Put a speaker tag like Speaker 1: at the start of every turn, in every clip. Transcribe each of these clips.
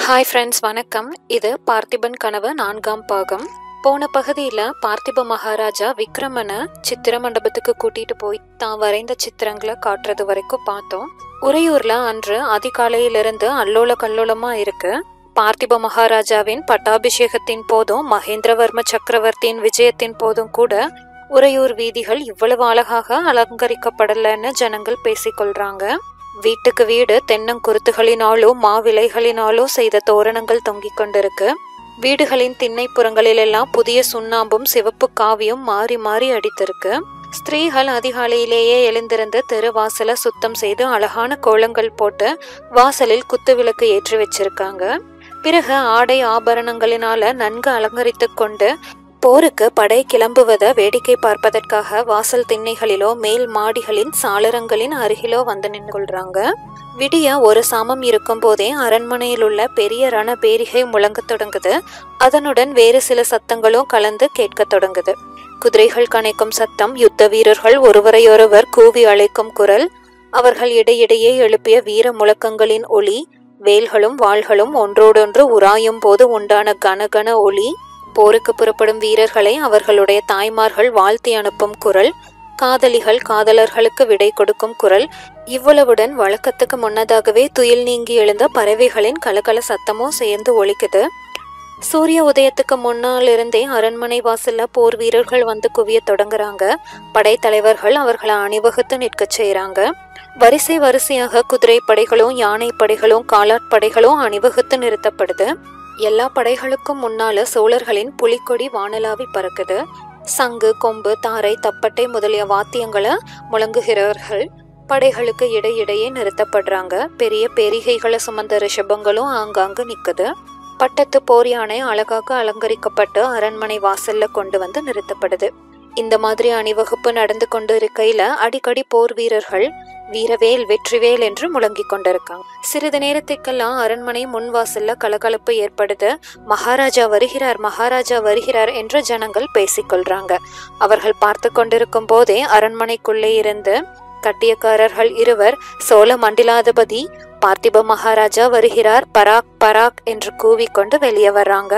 Speaker 1: Hi friends, வணக்கம். இது பார்த்திபன் கனவு 4ஆம் பாகம். போன பகுதியில் பார்த்திப மகாராஜா விக்ரமனை சித்திர மண்டபத்துக்கு கூட்டிட்டு போய் தான் வரைந்த சித்திரங்களை காட்டுறது வரைக்கும் பார்த்தோம். உறையூர்ல அன்று அதிகாலையிலிருந்து அல்லோல கல்லோலமா இருக்கு. பார்த்திப மகாராஜாவின் பட்டாபிஷேகத்தின் போதும் மகேந்திரவர்ம சக்கரவர்த்தியின் விஜயத்தின் போதும் கூட உறையூர் வீதிகள் இவ்வளவு அழகாக அலங்கரிக்கப்படலன்னு ஜனங்கள் பேசிக்கொள்றாங்க. வீட்டுக்கு வீடு தென்னங்குருத்துகளினாலோ மாவிலைகளினாலோ செய்த தோரணங்கள் தொங்கிக் கொண்டிருக்கு. வீடுகளின் திண்ணைப்புறங்களிலெல்லாம் புதிய சுண்ணாம்பும் சிவப்பு காவியும் மாறி மாறி அடித்திருக்கு. ஸ்திரீகள் அதிகாலையிலேயே எழுந்திருந்து தெரு வாசலை சுத்தம் செய்து அழகான கோலங்கள் போட்டு வாசலில் குத்து விளக்கு ஏற்றி வச்சிருக்காங்க. பிறகு ஆடை ஆபரணங்களினால நன்கு அலங்கரித்து கொண்டு போருக்கு படை கிளம்புவதை வேடிக்கை பார்ப்பதற்காக வாசல் திண்ணைகளிலோ மேல் மாடிகளின் சாளரங்களின் அருகிலோ வந்து நின்று கொள்றாங்க. விடிய ஒரு சாமம் இருக்கும் போதே அரண்மனையில் உள்ள பெரிய ரண பேரிகை முழங்க தொடங்குது. அதனுடன் வேறு சில சத்தங்களும் கலந்து கேட்க தொடங்குது. குதிரைகள் கனைக்கும் சத்தம், யுத்த வீரர்கள் ஒருவரையொருவர் கூவி அழைக்கும் குரல், அவர்கள் இடையிடையே எழுப்பிய வீர முழக்கங்களின் ஒளி, வேல்களும் வாள்களும் ஒன்றோடொன்று உராயும் போது உண்டான கனகன ஒளி, போருக்கு புறப்படும் வீரர்களை அவர்களுடைய தாய்மார்கள் வாழ்த்தி அனுப்பும் குரல், காதலிகள் காதலர்களுக்கு விடை கொடுக்கும் குரல், இவ்வளவுடன் வழக்கத்துக்கு முன்னதாகவே துயில் நீங்கி எழுந்த பறவைகளின் கலகல சத்தமும் சேர்ந்து ஒலிக்குது. சூரிய உதயத்துக்கு முன்னால் இருந்தே அரண்மனை வாசல்ல போர் வீரர்கள் வந்து குவிய தொடங்குறாங்க. படைத்தலைவர்கள் அவர்களை அணிவகுத்து நிற்க செய்யறாங்க. வரிசை வரிசையாக குதிரை படைகளும் யானை படைகளும் காலாட்படைகளும் அணிவகுத்து நிறுத்தப்படுது. எல்லா படைகளுக்கும் முன்னால சோழர்களின் புலிக்கொடி வானலாவி பறக்குது. சங்கு, கொம்பு, தாரை, தப்பட்டை முதலிய வாத்தியங்களை முழங்குகிறவர்கள் படைகளுக்கு இடையிடையே நிறுத்தப்படுறாங்க. பெரிய பெரிகைகளை சுமந்த ரிஷபங்களும் ஆங்காங்கு நிக்குது. பட்டத்து போர் யானை அழகாக அலங்கரிக்கப்பட்டு அரண்மனை வாசல்ல கொண்டு வந்து நிறுத்தப்படுது. இந்த மாதிரி அணிவகுப்பு நடந்து கொண்டு இருக்கையில அடிக்கடி போர் வீரர்கள் வீரவேல் வெற்றிவேல் என்று முழங்கிக் கொண்டிருக்காங்க. சிறிது நேரத்துக்கெல்லாம் அரண்மனை முன்வாசல்ல கலகலப்பு ஏற்படுது. மகாராஜா வருகிறார், மகாராஜா வருகிறார் என்று ஜனங்கள் பேசிக்கொள்றாங்க. அவர்கள் பார்த்து கொண்டிருக்கும் போதே அரண்மனைக்குள்ளே இருந்து கட்டியக்காரர்கள் இருவர், சோழ மண்டிலாதிபதி பார்த்திப மகாராஜா வருகிறார், பராக் பராக் என்று கூவிக்கொண்டு வெளியே வர்றாங்க.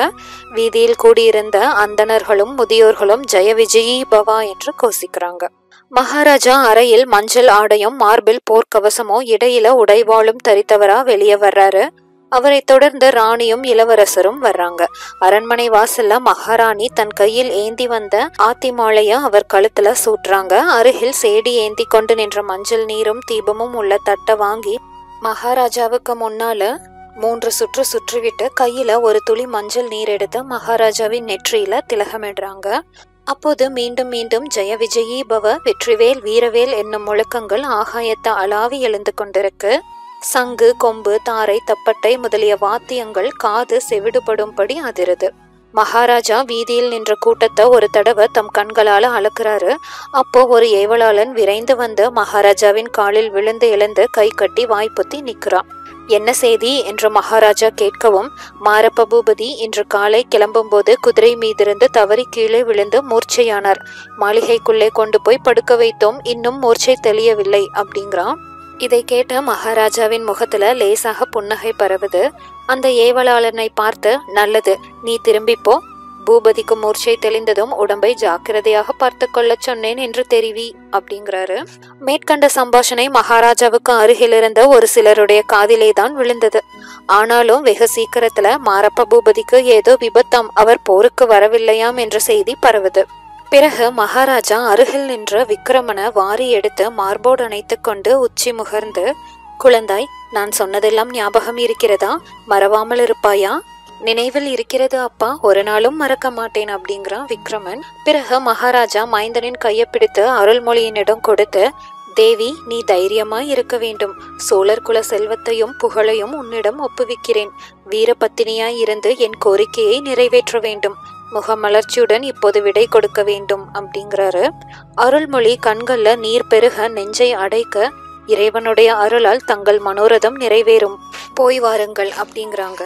Speaker 1: வீதியில் கூடியிருந்த அந்தணர்களும் முதியோர்களும் ஜெய விஜயி பவா என்று கோஷிக்கிறாங்க. மகாராஜா அறையில் மஞ்சள் ஆடையும் மார்பில் போர்க்கவசமோ இடையில உடைவாளும் தரித்தவரா வெளியே வர்றாரு. அவரை தொடர்ந்து ராணியும் இளவரசரும் வர்றாங்க. அரண்மனை வாசல்ல மகாராணி தன் கையில் ஏந்தி வந்த ஆத்தி மாலைய அவர் கழுத்துல சூட்டுறாங்க. அருகில் சேடி ஏந்தி கொண்டு நின்ற மஞ்சள் நீரும் தீபமும் உள்ள தட்டை வாங்கி மகாராஜாவுக்கு முன்னால 3 சுற்று சுற்றிவிட்டு கையில ஒரு துளி மஞ்சள் நீர் எடுத்து மகாராஜாவின் நெற்றியில திலகமிடுறாங்க. அப்போது மீண்டும் மீண்டும் ஜெய விஜயி பவ வெற்றிவேல் வீரவேல் என்னும் முழக்கங்கள் ஆகாயத்தை அளாவி எழுந்து கொண்டிருக்கு. சங்கு, கொம்பு, தாரை, தப்பட்டை முதலிய வாத்தியங்கள் காது செவிடுபடும்படி அதிருது. மகாராஜா வீதியில் நின்ற கூட்டத்தை ஒரு தடவை தம் கண்களால அளக்குறாரு. அப்போ ஒரு ஏவலாளன் விரைந்து வந்து மகாராஜாவின் காலில் விழுந்து எழுந்து கை கட்டி வாய்ப்புத்தி நிற்கிறான். என்ன செய்தி என்று மகாராஜா கேட்கவும், மாரப்ப பூபதி இன்று காலை கிளம்பும் போது குதிரை மீதிருந்து தவறி கீழே விழுந்து மூர்ச்சையானார். மாளிகைக்குள்ளே கொண்டு போய் படுக்க வைத்தோம், இன்னும் மூர்ச்சை தெளியவில்லை அப்படிங்கிறான். இதை கேட்ட மகாராஜாவின் முகத்துல லேசாக புன்னகை பரவுது. அந்த ஏவலாளனை பார்த்து, நல்லது, நீ திரும்பிப்போ, பூபதிக்கு மூர்ச்சை தெளிந்ததும் உடம்பை ஜாக்கிரதையாக பார்த்து கொள்ள சொன்னேன் என்று தெரிவி அப்படிங்கிறாரு. மேற்கண்ட சம்பாஷணை மகாராஜாவுக்கு அருகில் இருந்த ஒரு சிலருடைய காதிலே தான் விழுந்தது. ஆனாலும் வெகு சீக்கிரத்துல மாரப்ப பூபதிக்கு ஏதோ விபத்தாம், அவர் போருக்கு வரவில்லையாம் என்ற செய்தி பரவுது. பிறகு மகாராஜா அருகில் நின்ற விக்ரமனை வாரி எடுத்து மார்போடு அணைத்து கொண்டு உச்சி முகர்ந்து, குழந்தாய், நான் சொன்னதெல்லாம் ஞாபகம் இருக்கிறதா? மறவாமல் இருப்பாயா? நினைவில் இருக்கிறது அப்பா, ஒரு நாளும் மறக்க மாட்டேன் அப்படிங்கிறான் விக்ரமன். பிறகு மகாராஜா மைந்தனின் கையை பிடித்து அருள்மொழியினிடம் கொடுத்து, தேவி, நீ தைரியமாய் இருக்க வேண்டும். சோழர் குல செல்வத்தையும் புகழையும் உன்னிடம் ஒப்புவிக்கிறேன். வீரபத்தினியாய் இருந்து என் கோரிக்கையை நிறைவேற்ற வேண்டும். முகமலர்ச்சியுடன் இப்போது விடை கொடுக்க வேண்டும் அப்படிங்கிறாரு. அருள்மொழி கண்கள்ல நீர் பெருக நெஞ்சை அடைக்க, இறைவனுடைய அருளால் தங்கள் மனோரதம் நிறைவேறும், போய் வாருங்கள் அப்படிங்கிறாங்க.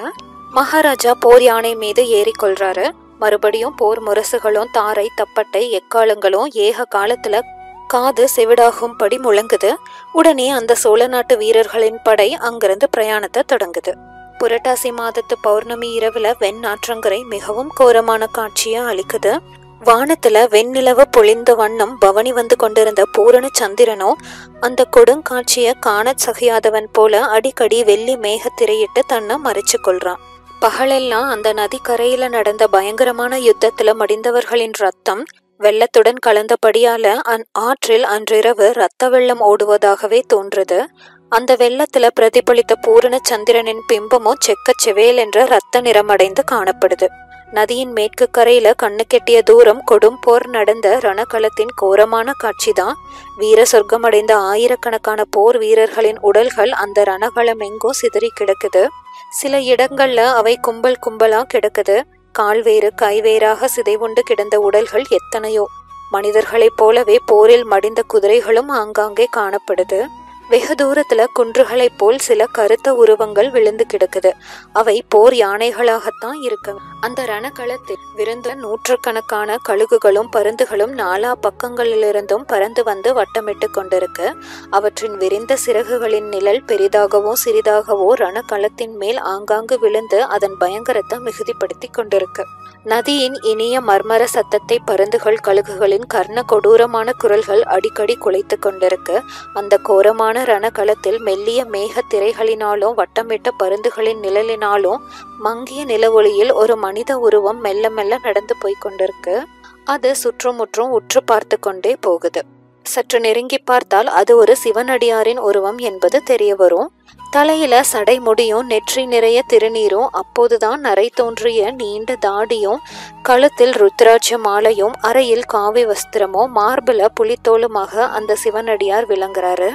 Speaker 1: மகாராஜா போர் யானை மீது ஏறிக்கொள்றாரு. மறுபடியும் போர் முரசுகளும் தாரை, தப்பட்டை, எக்காலங்களும் ஏக காலத்துல காது செவிடாகும்படி முழங்குது. உடனே அந்த சோழ நாட்டு வீரர்களின் படை அங்கிருந்து பிரயாணத்தை தொடங்குது. புரட்டாசி மாதத்து பௌர்ணமி இரவுல வெண்ணாற்றங்கரை மிகவும் கோரமான காட்சியை அளிக்குது. வானத்துல வெண்ணிலவு பொழிந்த வண்ணம் பவனி வந்து கொண்டிருந்த பூரண சந்திரனோ அந்த கொடுங்காட்சிய காண சகியாதவன் போல அடிக்கடி வெள்ளி மேகத்திரையிட்டு தன்னை மறைச்சு கொள்றான். பகலெல்லாம் அந்த நதிக்கரையில நடந்த பயங்கரமான யுத்தத்துல மடிந்தவர்களின் ரத்தம் வெள்ளத்துடன் கலந்தபடியால ஆற்றில் அன்றிரவு இரத்த வெள்ளம் ஓடுவதாகவே தோன்றுது. அந்த வெள்ளத்துல பிரதிபலித்த பூரண சந்திரனின் பிம்பமோ செக்க செவேல் என்ற இரத்த நிறமடைந்து காணப்படுது. நதியின் மேற்கு கரையில கண்ணு கெட்டிய தூரம் கொடும் போர் நடந்த ரணகளத்தின் கோரமான காட்சிதான். வீர சொர்க்கமடைந்த ஆயிரக்கணக்கான போர் வீரர்களின் உடல்கள் அந்த ரணகளம் எங்கோ சிதறி கிடக்குது. சில இடங்கள்ல அவை கும்பல் கும்பலா கிடக்குது. கால்வேறு கைவேறாக சிதைவுண்டு கிடந்த உடல்கள் எத்தனையோ. மனிதர்களைப் போலவே போரில் மடிந்த குதிரைகளும் ஆங்காங்கே காணப்படுது. வெகு தூரத்துல குன்றுகளைப் போல் சில கருத்த உருவங்கள் விழுந்து கிடக்குது. அவை போர் யானைகளாகத்தான் இருக்கு. அந்த ரணகளத்தில் விருந்த நூற்றுக்கணக்கான கழுகுகளும் பருந்துகளும் நாலா பக்கங்களிலிருந்தும் பறந்து வந்து வட்டமிட்டு கொண்டிருக்கு. அவற்றின் விரிந்த சிறகுகளின் நிழல் பெரிதாகவோ சிறிதாகவோ ரணகளத்தின் மேல் ஆங்காங்கு விழுந்து அதன் பயங்கரத்தை மிகுதிப்படுத்தி கொண்டிருக்கு. நதியின் இனிய மர்மர சத்தத்தை பருந்துகள் கழுகுகளின் கர்ண கொடூரமான குரல்கள் அடிக்கடி குலைத்து கொண்டிருக்கு. அந்த கோரமான ரணகளத்தில் மெல்லிய மேக திரைகளினாலும் வட்டமிட்ட பருந்துகளின் நிழலினாலும் மங்கிய நிலவொளியில் ஒரு மனித உருவம் மெல்ல மெல்ல நடந்து போய் கொண்டிருக்கு. அது சுற்றுமுற்றும் உற்று பார்த்து கொண்டே போகுது. சற்று நெருங்கி பார்த்தால் அது ஒரு சிவனடியாரின் உருவம் என்பது தெரிய வரும். தலையில சடை முடியும், நெற்றி நிறைய திருநீரும், அப்போதுதான் நரை தோன்றிய நீண்ட தாடியும், கழுத்தில் ருத்ராட்ச மாலையும், அறையில் காவி வஸ்திரமோ, மார்பில புலித்தோலுமாக அந்த சிவனடியார் விளங்குறாரு.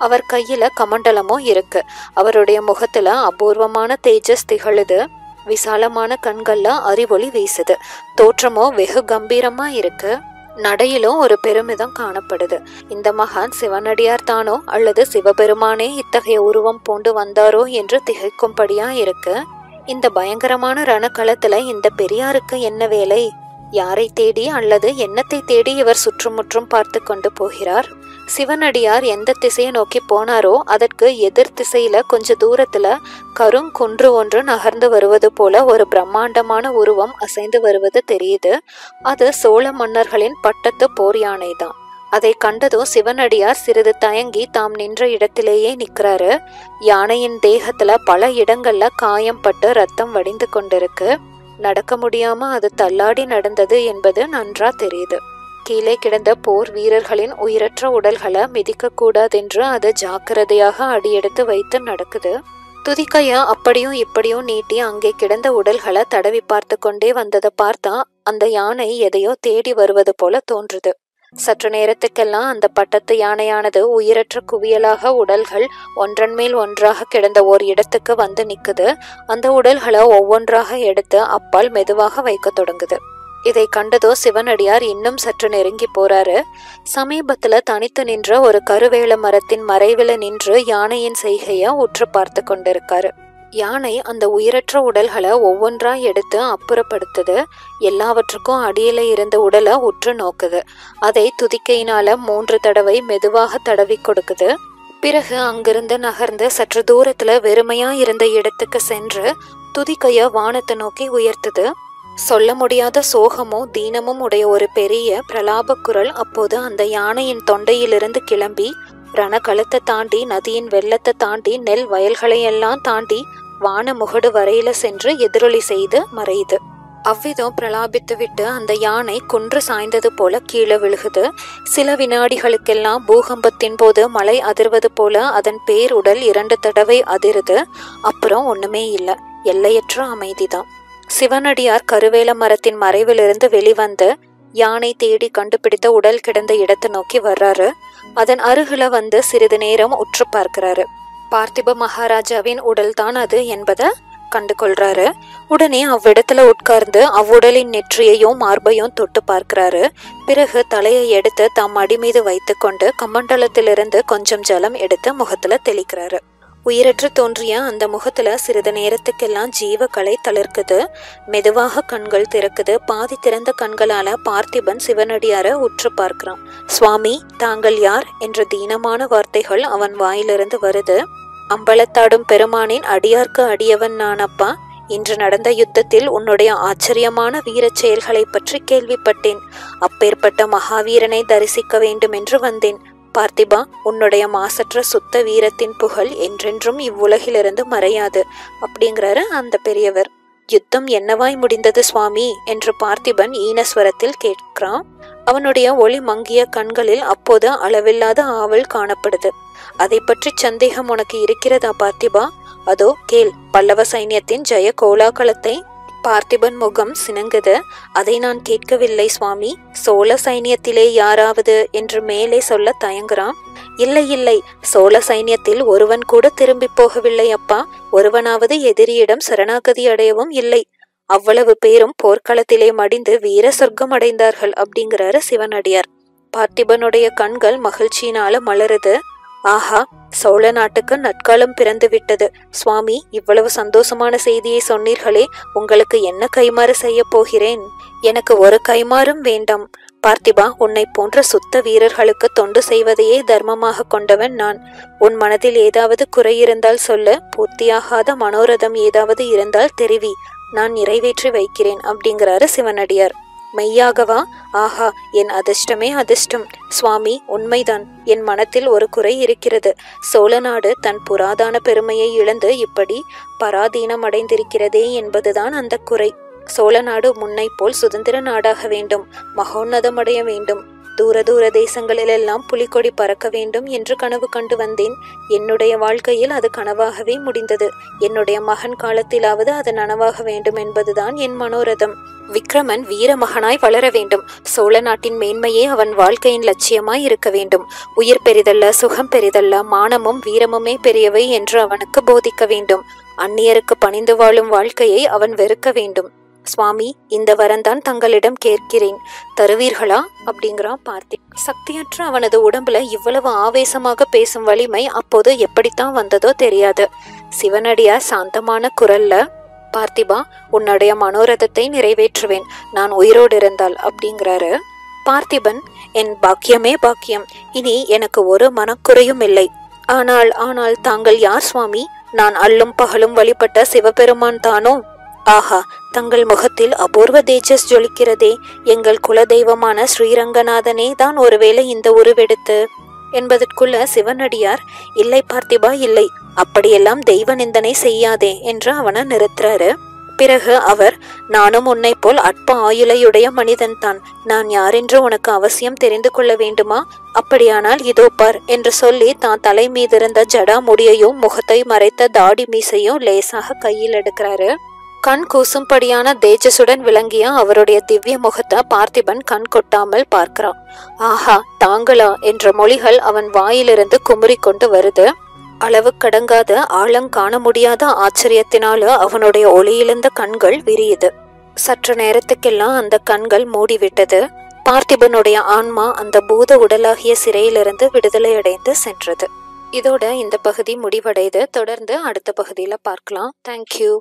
Speaker 1: அவர் கையில கமண்டலமோ இருக்கு. அவருடைய முகத்துல அபூர்வமான தேஜஸ் திகழுது. விசாலமான கண்கள்ல அறிவொளி வீசுது. தோற்றமோ வெகு கம்பீரமா இருக்கு. நடையிலும் ஒரு பெருமிதம் காணப்படுது. இந்த மகான் சிவனடியார் தானோ அல்லது சிவபெருமானே இத்தகைய உருவம் பூண்டு வந்தாரோ என்று திகைக்கும்படியா இருக்கு. இந்த பயங்கரமான ரணகளத்துல இந்த பெரியாருக்கு என்ன வேலை? யாரை தேடி அல்லது எண்ணத்தை தேடி இவர் சுற்றுமுற்றும் பார்த்து கொண்டு போகிறார்? சிவனடியார் எந்த திசையை நோக்கி போனாரோ அதற்கு எதிர் திசையில கொஞ்ச தூரத்துல கருங்குன்று ஒன்று நகர்ந்து வருவது போல ஒரு பிரம்மாண்டமான உருவம் அசைந்து வருவது தெரியுது. அது சோழ மன்னர்களின் பட்டத்து போர் யானை தான். அதை கண்டதும் சிவனடியார் சிறிது தயங்கி தாம் நின்ற இடத்திலேயே நிற்கிறாரு. யானையின் தேகத்துல பல இடங்கள்ல காயம் பட்டு ரத்தம் வடிந்து கொண்டிருக்கு. நடக்க முடியாம அது தள்ளாடி நடந்தது என்பது நன்றா தெரியுது. கீழே கிடந்த போர் வீரர்களின் உயிரற்ற உடல்களை மிதிக்க கூடாதென்று அது ஜாக்கிரதையாக அடியெடுத்து வைத்து நடக்குது. துதிக்கையா அப்படியும் இப்படியும் நீட்டி அங்கே கிடந்த உடல்களை தடவி பார்த்து கொண்டே வந்ததை பார்த்தா அந்த யானை எதையோ தேடி வருவது போல தோன்றுது. சற்று நேரத்துக்கெல்லாம் அந்த பட்டத்து யானையானது உயிரற்ற குவியலாக உடல்கள் ஒன்றன் மேல் ஒன்றாக கிடந்த ஓர் இடத்துக்கு வந்து நிக்குது. அந்த உடல்களை ஒவ்வொன்றாக எடுத்து அப்பால் மெதுவாக வைக்க தொடங்குது. இதை கண்டதோ சிவனடியார் இன்னும் சற்று நெருங்கி போறாரு. சமீபத்துல தனித்து நின்ற ஒரு கருவேல மரத்தின் மறைவில நின்று யானையின் செய்கைய உற்று பார்த்து கொண்டிருக்காரு. யானை அந்த உயிரற்ற உடல்களை ஒவ்வொன்றா எடுத்து அப்புறப்படுத்துது. எல்லாவற்றுக்கும் அடியில இருந்த உடலை உற்று நோக்குது. அதை துதிக்கையினால 3 தடவை மெதுவாக தடவி கொடுக்குது. பிறகு அங்கிருந்து நகர்ந்து சற்று தூரத்துல வெறுமையா இருந்த இடத்துக்கு சென்று துதிக்கைய வானத்தை நோக்கி உயர்த்துது. சொல்ல முடியாத சோகமும் தீனமும் உடைய ஒரு பெரிய பிரலாப குரல் அப்போது அந்த யானையின் தொண்டையிலிருந்து கிளம்பி ரணகளத்தை தாண்டி நதியின் வெள்ளத்தை தாண்டி நெல் வயல்களையெல்லாம் தாண்டி வான முகடு வரையில சென்று எதிரொலி செய்து மறையுது. அவ்விதம் பிரலாபித்து விட்டு அந்த யானை குன்று சாய்ந்தது போல கீழே விழுகுது. சில வினாடிகளுக்கெல்லாம் பூகம்பத்தின் போது மலை அதிர்வது போல அதன் பேருடல் 2 தடவை அதிருது. அப்புறம் ஒண்ணுமே இல்லை, எல்லையற்ற அமைதிதான். சிவனடியார் கருவேல மரத்தின் மறைவிலிருந்து வெளிவந்து யானை தேடி கண்டுபிடித்த உடல் கிடந்த இடத்தை நோக்கி வர்றாரு. அதன் அருகில வந்து சிறிது நேரம் உற்று பார்க்கிறாரு. பார்த்திப மகாராஜாவின் உடல் தான் அது என்பதை கண்டு கொள்றாரு. உடனே அவ்விடத்துல உட்கார்ந்து அவ்வுடலின் நெற்றியையும் மார்பையும் தொட்டு பார்க்கிறாரு. பிறகு தலையை எடுத்து தம் அடி மீது வைத்து கொண்டு கமண்டலத்திலிருந்து கொஞ்சம் ஜலம் எடுத்து முகத்துல தெளிக்கிறாரு. உயிரற்று தோன்றிய அந்த முகத்துல சிறிது நேரத்துக்கெல்லாம் ஜீவக்கலை தளர்க்குது. மெதுவாக கண்கள் திறக்குது. பாதி திறந்த கண்களால பார்த்திபன் சிவனடியார உற்று பார்க்கிறான். சுவாமி, தாங்கள் யார் என்ற தீனமான வார்த்தைகள் அவன் வாயிலிருந்து வருது. அம்பலத்தாடும் பெருமானின் அடியார்க்கு அடியவன் நான் அப்பா. இன்று நடந்த யுத்தத்தில் உன்னுடைய ஆச்சரியமான வீரச் செயல்களை பற்றி கேள்விப்பட்டேன். அப்பேற்பட்ட மகாவீரனை தரிசிக்க வேண்டும் என்று வந்தேன். பார்த்திபா, உன்னுடைய மாசற்ற சுத்த வீரத்தின் புகழ் என்றென்றும் இவ்வுலகிலிருந்து மறையாது அப்படிங்கிறாரு அந்த பெரியவர். யுத்தம் என்னவாய் முடிந்தது சுவாமி என்று பார்த்திபன் ஈனஸ்வரத்தில் கேட்கிறான். அவனுடைய ஒளி மங்கிய கண்களில் அப்போது அளவில்லாத ஆவல் காணப்படுது. அதை பற்றி சந்தேகம் உனக்கு இருக்கிறதா பார்த்திபா? அதோ கேள், பல்லவ சைன்யத்தின் ஜெய கோலாகலத்தை. பார்த்திபன் முகம் சினங்குது. அதை நான் கேட்கவில்லை சுவாமி. சோழ சைன்யத்திலே யாராவது என்று மேலே சொல்ல தயங்குறான். இல்லை இல்லை, சோழ சைன்யத்தில் ஒருவன் கூட திரும்பி போகவில்லை அப்பா. ஒருவனாவது எதிரியிடம் சரணாகதி அடையவும் இல்லை. அவ்வளவு பேரும் போர்க்களத்திலே மடிந்து வீர சொர்க்கம் அடைந்தார்கள் அப்படிங்கிறாரு சிவனடியார். பார்த்திபனுடைய கண்கள் மகிழ்ச்சியினால மலருது. ஆஹா, சோழ நாட்டுக்கு நற்காலம் பிறந்து விட்டது சுவாமி. இவ்வளவு சந்தோஷமான செய்தியை சொன்னீர்களே, உங்களுக்கு என்ன கைமாறு செய்ய போகிறேன்? எனக்கு ஒரு கைமாறும் வேண்டாம் பார்த்திபா. உன்னை போன்ற சுத்த வீரர்களுக்கு தொண்டு செய்வதையே தர்மமாக கொண்டவன் நான். உன் மனதில் ஏதாவது குறை இருந்தால் சொல்ல. பூர்த்தியாகாத மனோரதம் ஏதாவது இருந்தால் தெரிவி, நான் நிறைவேற்றி வைக்கிறேன் அப்படிங்கிறாரு சிவனடியார். மெய்யாகவா? ஆஹா, என் அதிர்ஷ்டமே அதிர்ஷ்டம் சுவாமி. உண்மைதான், என் மனத்தில் ஒரு குறை இருக்கிறது. சோழ நாடு தன் புராதான பெருமையை இழந்து இப்படி பராதீனம் அடைந்திருக்கிறதே என்பதுதான் அந்த குறை. சோழ நாடு முன்னை போல் சுதந்திர நாடாக வேண்டும், மகோன்னதம் அடைய வேண்டும், தூர தூர தேசங்களிலெல்லாம் புலிக்கொடி பறக்க வேண்டும் என்று கனவு கண்டு வந்தேன். என்னுடைய வாழ்க்கையில் அது கனவாகவே முடிந்தது. என்னுடைய மகன் காலத்திலாவது அது நனவாக வேண்டும் என்பதுதான் என் மனோரதம். விக்ரமன் வீர மகனாய் வளர வேண்டும். சோழ நாட்டின் மேன்மையே அவன் வாழ்க்கையின் லட்சியமாய் இருக்க வேண்டும். உயிர் பெரிதல்ல, சுகம் பெரிதல்ல, மானமும் வீரமுமே பெரியவை என்று அவனுக்கு போதிக்க வேண்டும். அந்நியருக்கு பணிந்து வாழும் வாழ்க்கையை அவன் வெறுக்க வேண்டும். சுவாமி, இந்த வரந்தான் தங்களிடம் கேட்கிறேன், தருவீர்களா அப்படிங்கிறான் பார்த்தி. சக்தியற்ற அவனது உடம்புல இவ்வளவு ஆவேசமாக பேசும் வலிமை அப்போது எப்படித்தான் வந்ததோ தெரியாது. சிவனடியார் சாந்தமான குரல்ல, பார்த்திபா, உன்னுடைய மனோரதத்தை நிறைவேற்றுவேன் நான் உயிரோடு இருந்தால் அப்படிங்கிறாரு. பார்த்திபன், என் பாக்கியமே பாக்கியம். இனி எனக்கு ஒரு மனக்குறையும் இல்லை. ஆனால் தாங்கள் யார் சுவாமி? நான் அல்லும் பகலும் வழிபட்ட சிவபெருமான் தானோ? ஆஹா, தங்கள் முகத்தில் அபூர்வ தேஜஸ் ஜொலிக்கிறதே. எங்கள் குலதெய்வமான ஸ்ரீரங்கநாதனே தான் ஒருவேளை இந்த உருவெடுத்து என்பதற்குள்ள சிவனடியார், இல்லை பார்த்திபா இல்லை, அப்படியெல்லாம் தெய்வ நிந்தனை செய்யாதே என்று அவனை நிறுத்துறாரு. பிறகு அவர், நானும் உன்னை போல் அற்ப ஆயுளையுடைய மனிதன் தான். நான் யாரென்று உனக்கு அவசியம் தெரிந்து கொள்ள வேண்டுமா? அப்படியானால் இதோ பார் என்று சொல்லி தான் தலை மீதிருந்த ஜடா முடியையும் முகத்தை மறைத்த தாடி மீசையும் லேசாக கையில் எடுக்கிறாரு. கண் கூசும்படியான தேஜசுடன் விளங்கிய அவருடைய திவ்ய முகத்தை பார்த்திபன் கண் கொட்டாமல் பார்க்கிறான். ஆஹா, தாங்களா என்ற மொழிகள் அவன் வாயிலிருந்து குமுறி கொண்டு வருது. அளவு கடங்காத ஆழம் காண முடியாத ஆச்சரியத்தினால அவனுடைய ஒளியிழந்த கண்கள் விரியுது. சற்று நேரத்துக்கெல்லாம் அந்த கண்கள் மூடிவிட்டது. பார்த்திபனுடைய ஆன்மா அந்த பூத உடலாகிய சிறையிலிருந்து விடுதலை அடைந்து சென்றது. இதோட இந்த பகுதி முடிவடைது. தொடர்ந்து அடுத்த பகுதியில பார்க்கலாம். தேங்க்யூ.